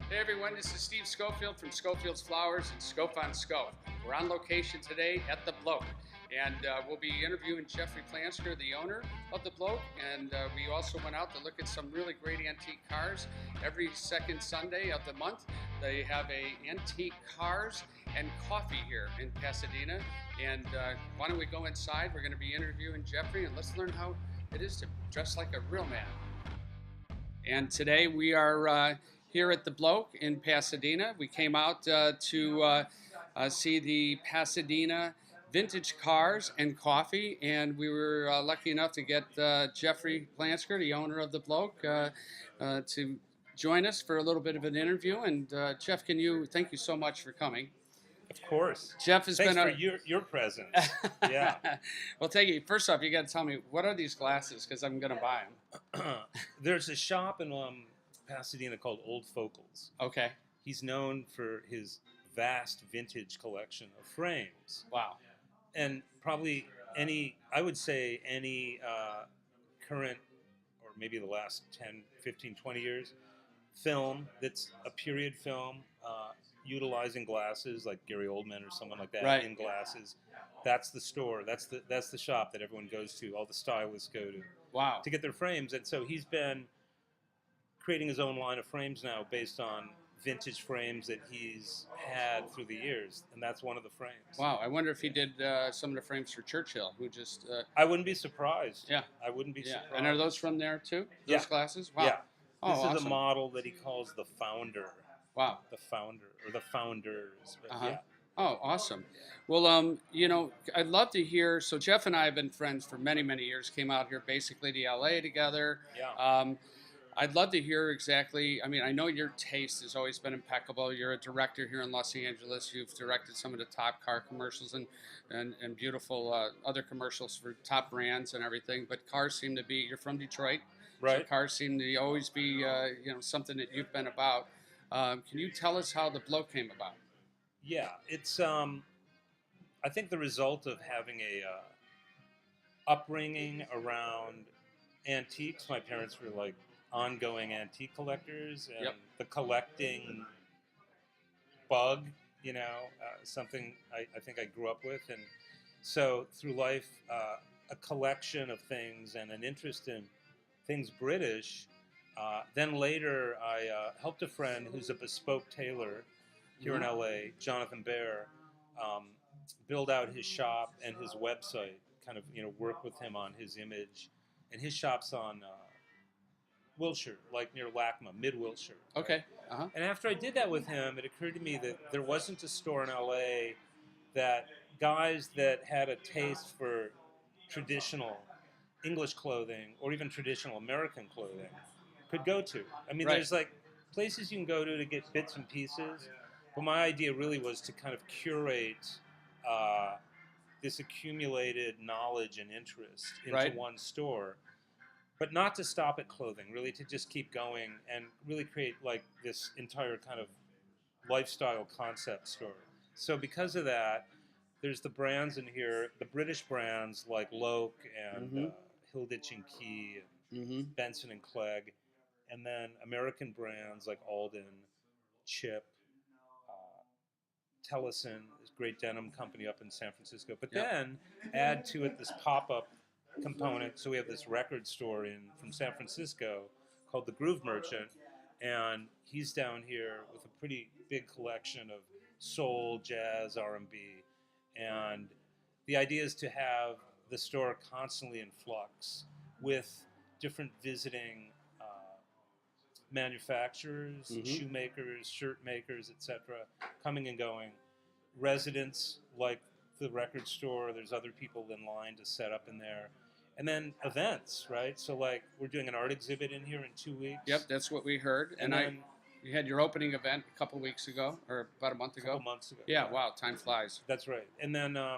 Hey everyone, this is Steve Schofield from Schofield's Flowers and Scof on Scof. We're on location today at the Bloke, and we'll be interviewing Jeffery Plansker, the owner of the Bloke, and we also went out to look at some really great antique cars. Every second Sunday of the month, they have a antique cars and coffee here in Pasadena, and why don't we go inside? We're going to be interviewing Jeffery, and let's learn how it is to dress like a real man. And today we are here at the Bloke in Pasadena. We came out to see the Pasadena vintage cars and coffee, and we were lucky enough to get Jeffery Plansker, the owner of the Bloke, to join us for a little bit of an interview. And Jeff, thank you so much for coming. Of course. Jeff has Thanks been for your presence. Yeah. Well, thank you. First off, you got to tell me, what are these glasses? Because I'm going to buy them. There's a shop in Pasadena called Old Focals. Okay. He's known for his vast vintage collection of frames. Wow. And probably I would say any current, or maybe the last 10, 15, 20 years, film that's a period film, utilizing glasses like Gary Oldman or someone like that, right, in glasses. That's the store. That's the shop that everyone goes to. All the stylists go to. Wow. To get their frames. And so he's been creating his own line of frames now based on vintage frames that he's had through the years, and that's one of the frames. Wow. I wonder if he did some of the frames for Churchill, who just... I wouldn't be surprised. Yeah. I wouldn't be surprised. And are those from there too? Those glasses? Wow. Yeah. Oh, this is awesome. a model that he calls the Founder. Wow. The Founder, or the Founders. But yeah. Oh, awesome. Well, I'd love to hear, so Jeff and I have been friends for many, many years, came out here basically to LA together. Yeah. I'd love to hear exactly, I know your taste has always been impeccable. You're a director here in Los Angeles. You've directed some of the top car commercials and beautiful other commercials for top brands and everything, but cars seem to be, you're from Detroit. Right. So cars seem to always be, something that you've been about. Can you tell us how the Bloke came about? Yeah, it's I think the result of having a upbringing around antiques. My parents were like ongoing antique collectors, and the collecting bug, something I think I grew up with, and so through life, a collection of things and an interest in things British. Then later, I helped a friend who's a bespoke tailor here in LA, Jonathan Bear, build out his shop and his website, kind of, work with him on his image. And his shop's on Wilshire, like near LACMA, mid-Wilshire. Right? Okay. Uh-huh. And after I did that with him, it occurred to me that there wasn't a store in LA that guys that had a taste for traditional English clothing or even traditional American clothing could go to. There's like places you can go to get bits and pieces, but my idea really was to kind of curate this accumulated knowledge and interest into one store, but not to stop at clothing, really to just keep going and really create like this entire kind of lifestyle concept store. So because of that, there's the brands in here, the British brands like Bloke and Hilditch and Key and Benson and Clegg, and then American brands like Alden, Chip, Tellison, this great denim company up in San Francisco. But then add to it this pop-up component. So we have this record store from San Francisco called the Groove Merchant, and he's down here with a pretty big collection of soul, jazz, R&B. And the idea is to have the store constantly in flux with different visiting manufacturers, shoemakers, shirt makers, etc., coming and going. Residents like the record store, there's other people in line to set up in there. And then events, right? So like we're doing an art exhibit in here in 2 weeks. Yep, that's what we heard. And you had your opening event a couple weeks ago, or about a month ago? A couple months ago. Yeah, wow, time flies. That's right. And then I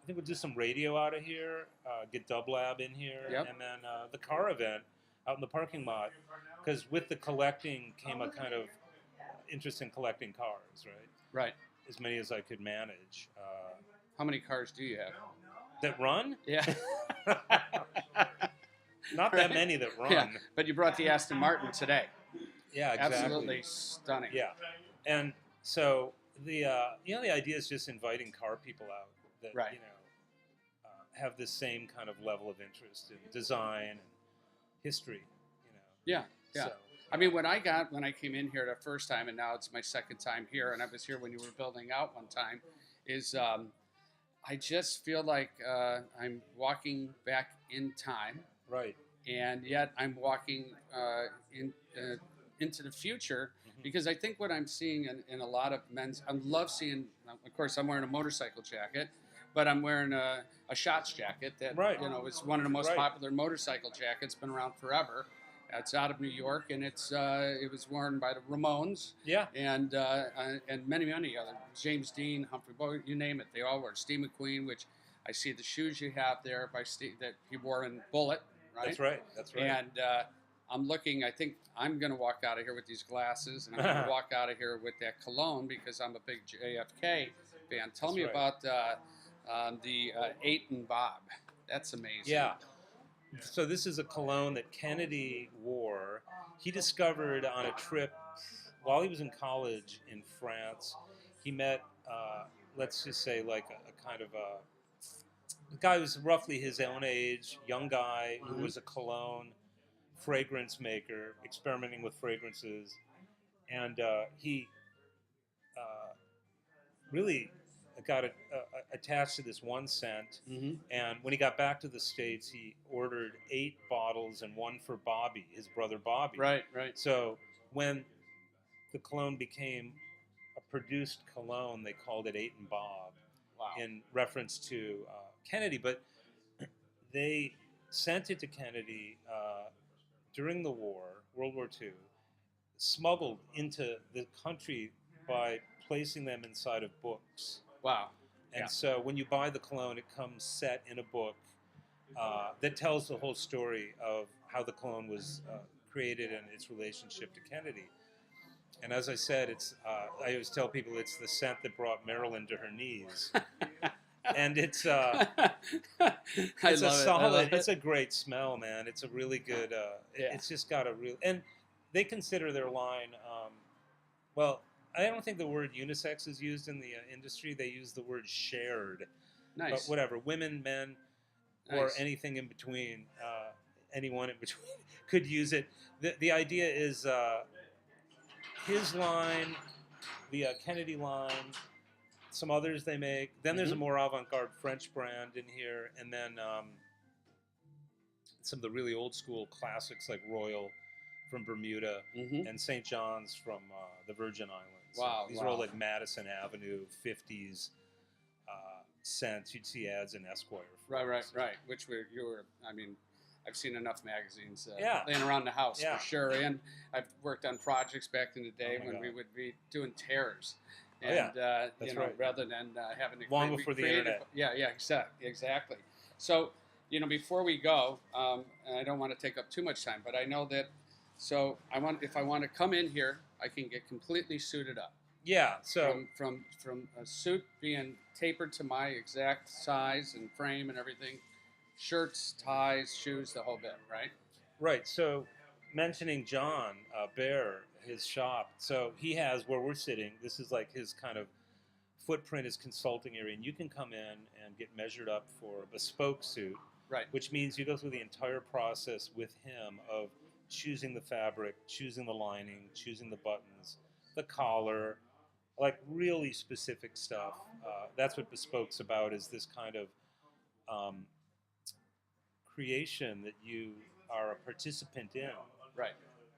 think we'll do some radio out of here, get Dub Lab in here, and then the car event out in the parking lot. Because with the collecting came a kind of interest in collecting cars, right? Right. As many as I could manage. How many cars do you have? That run? Yeah. Not that many that run. Yeah. But you brought the Aston Martin today. Yeah, exactly. Absolutely stunning. Yeah, and so the the idea is just inviting car people out that Right. have the same kind of level of interest in design and history. Yeah, yeah. So, I mean, when I came in here the first time, and now it's my second time here, and I was here when you were building out one time, is I just feel like I'm walking back in time, right. and yet I'm walking into the future, Mhm. because I think what I'm seeing in a lot of men's, I love seeing. Of course, I'm wearing a motorcycle jacket, but I'm wearing a shots jacket that Right. is one of the most Right. popular motorcycle jackets, been around forever. It's out of New York, and it was worn by the Ramones. Yeah. And many other, James Dean, Humphrey Bogart, you name it, they all wore. Steve McQueen, which I see the shoes you have there by Steve that he wore in Bullet, right? That's right. That's right. And I'm looking. I think I'm going to walk out of here with these glasses, and I'm going to walk out of here with that cologne because I'm a big JFK fan. Tell me about the Aton Bob. That's amazing. Yeah. So this is a cologne that Kennedy wore. He discovered on a trip while he was in college in France. He met, let's just say, like a kind of a guy who was roughly his own age, young guy who was a cologne fragrance maker, experimenting with fragrances, and he really got attached to this one scent. Mm-hmm. And when he got back to the States, he ordered 8 bottles and one for Bobby, his brother Bobby. Right, right. So when the cologne became a produced cologne, they called it Aton Bob. Wow. In reference to Kennedy. But they sent it to Kennedy during the war, World War II, smuggled into the country by placing them inside of books. Wow. And so when you buy the cologne, it comes set in a book that tells the whole story of how the cologne was created and its relationship to Kennedy. And as I said, I always tell people it's the scent that brought Marilyn to her knees. And it's I love it. It's a great smell, man. It's a really good. It's just got a real, and they consider their line. Well, I don't think the word unisex is used in the industry. They use the word shared. Nice. But whatever, women, men, or Nice. anything in between, anyone in between could use it. The idea is his line, the Kennedy line, some others they make. Then there's a more avant-garde French brand in here, and then some of the really old school classics like Royal from Bermuda and St. John's from the Virgin Islands. Wow, These are all like Madison Avenue 50s scents. You'd see ads in Esquire. Right. Which I mean, I've seen enough magazines Yeah. laying around the house Yeah. for sure. And I've worked on projects back in the day Oh my when God. we would be doing tears. Oh, yeah. And, That's right. rather than having to Long before the internet. Yeah, exactly. So, before we go, and I don't want to take up too much time, but I know that, if I want to come in here, I can get completely suited up. Yeah, so From a suit being tapered to my exact size and frame and everything, shirts, ties, shoes, the whole bit, right? right. So mentioning John Bear, his shop. So he has where we're sitting. This is like his kind of footprint, his consulting area, and you can come in and get measured up for a bespoke suit. Right. Which means you go through the entire process with him of choosing the fabric, choosing the lining, choosing the buttons, the collar, like really specific stuff. That's what bespoke's about, is this kind of creation that you are a participant in. Right.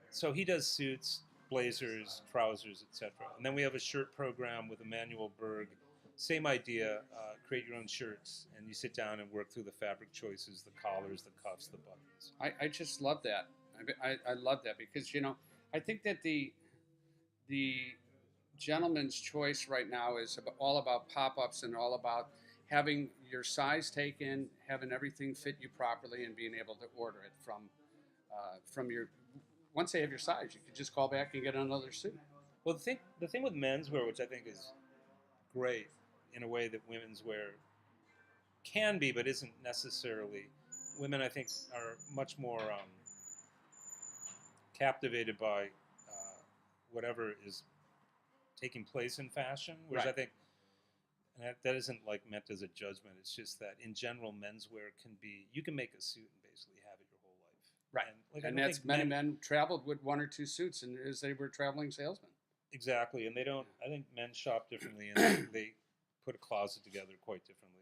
So he does suits, blazers, trousers, etc. And then we have a shirt program with Emmanuel Berg. Same idea, create your own shirts, and you sit down and work through the fabric choices, the collars, the cuffs, the buttons. I just love that. I love that because, I think that the gentleman's choice right now is all about pop-ups and all about having your size taken, having everything fit you properly, and being able to order it from your. Once they have your size, you can just call back and get another suit. Well, the thing with menswear, which I think is great in a way that women's wear can be, but isn't necessarily. Women, I think, are much more captivated by whatever is taking place in fashion. Whereas Right. I think and that isn't like meant as a judgment. It's just that in general, menswear can be, you can make a suit and basically have it your whole life. Right. And, like, And I don't that's think many men traveled with 1 or 2 suits, and as they were traveling salesmen. Exactly, and they don't. I think men shop differently, and they put a closet together quite differently.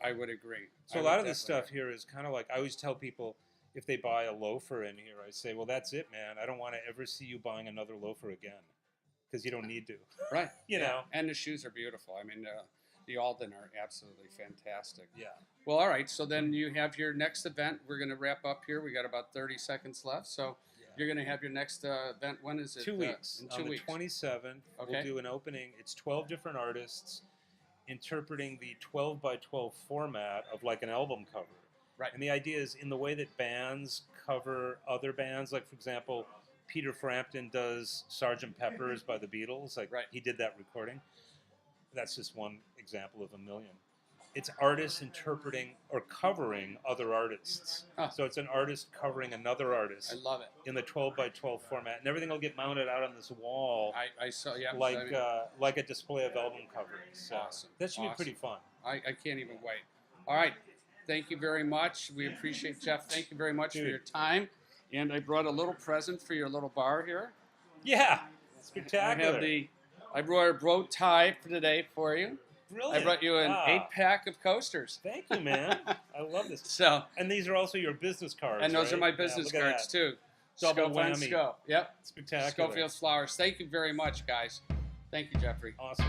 I would agree. So a lot of this stuff here is kind of like, I always tell people, if they buy a loafer in here, I say, well, that's it, man. I don't want to ever see you buying another loafer again, because you don't need to. Right. You know. And the shoes are beautiful. I mean, the Alden are absolutely fantastic. Yeah. Well, all right. So then you have your next event. We're going to wrap up here. We got about 30 seconds left. So you're going to have your next event. When is it? 2 weeks. In 2 weeks. On the 27th, we'll do an opening. It's 12 different artists interpreting the 12 by 12 format of like an album cover. Right. And the idea is, in the way that bands cover other bands, like for example, Peter Frampton does Sgt. Pepper's by the Beatles. Like he did that recording. That's just one example of a million. It's artists interpreting or covering other artists. Oh. So it's an artist covering another artist. I love it. In the 12 by 12 format, and everything will get mounted out on this wall. I saw, yeah. Like a display of album covers. So awesome. That should be pretty fun. I can't even wait. All right. Thank you very much. We appreciate Jeff. Thank you very much for your time. And I brought a little present for your little bar here. Yeah, spectacular. I brought a bro tie for today for you. Brilliant. I brought you an 8-pack of coasters. Thank you, man. I love this. So, and these are also your business cards. And those right? are my business cards too. Double Scof whammy. Scof. Yep. Spectacular. Schofield's Flowers. Thank you very much, guys. Thank you, Jeffrey. Awesome.